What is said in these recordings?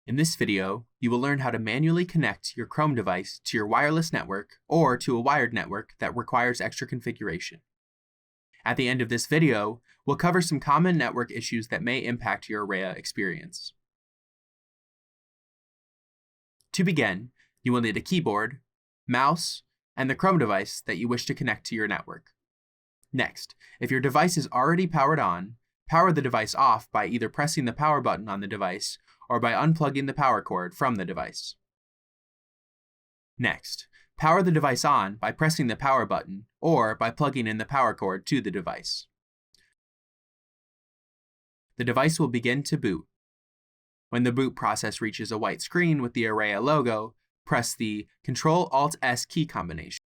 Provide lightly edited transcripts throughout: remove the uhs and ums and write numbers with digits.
In this video, you will learn how to manually connect your Chrome device to your wireless network or to a wired network that requires extra configuration. At the end of this video, we'll cover some common network issues that may impact your Arreya experience. To begin, you will need a keyboard, mouse, and the Chrome device that you wish to connect to your network. Next, if your device is already powered on, power the device off by either pressing the power button on the device or by unplugging the power cord from the device. Next, power the device on by pressing the power button or by plugging in the power cord to the device. The device will begin to boot. When the boot process reaches a white screen with the Arreya logo, press the ctrl+alt+S key combination.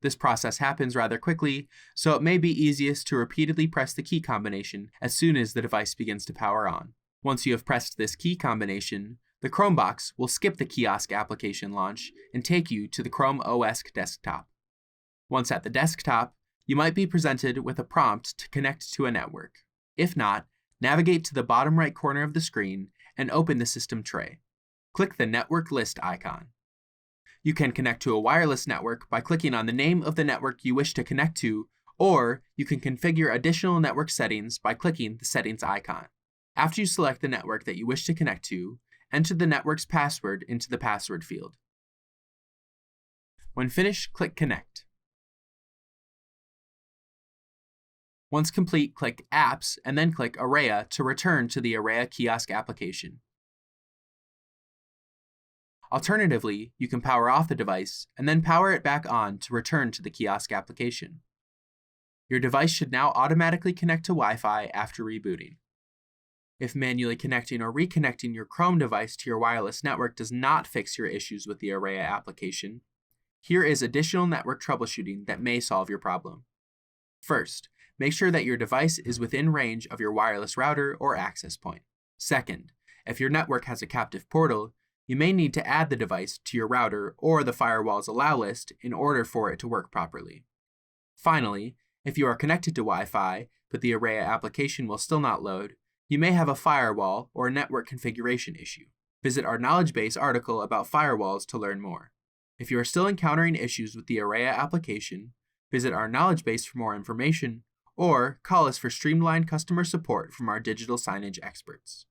This process happens rather quickly, so it may be easiest to repeatedly press the key combination as soon as the device begins to power on. Once you have pressed this key combination, the Chromebox will skip the kiosk application launch and take you to the Chrome OS desktop. Once at the desktop, you might be presented with a prompt to connect to a network. If not, navigate to the bottom right corner of the screen and open the system tray. Click the network list icon. You can connect to a wireless network by clicking on the name of the network you wish to connect to, or you can configure additional network settings by clicking the settings icon. After you select the network that you wish to connect to, enter the network's password into the password field. When finished, click Connect. Once complete, click Apps and then click Arreya to return to the Arreya kiosk application. Alternatively, you can power off the device and then power it back on to return to the kiosk application. Your device should now automatically connect to Wi-Fi after rebooting. If manually connecting or reconnecting your Chrome device to your wireless network does not fix your issues with the Arreya application, here is additional network troubleshooting that may solve your problem. First, make sure that your device is within range of your wireless router or access point. Second, if your network has a captive portal, you may need to add the device to your router or the firewall's allow list in order for it to work properly. Finally, if you are connected to Wi-Fi, but the Arreya application will still not load, you may have a firewall or network configuration issue. Visit our knowledge base article about firewalls to learn more. If you are still encountering issues with the Arreya application, visit our knowledge base for more information, or call us for streamlined customer support from our digital signage experts.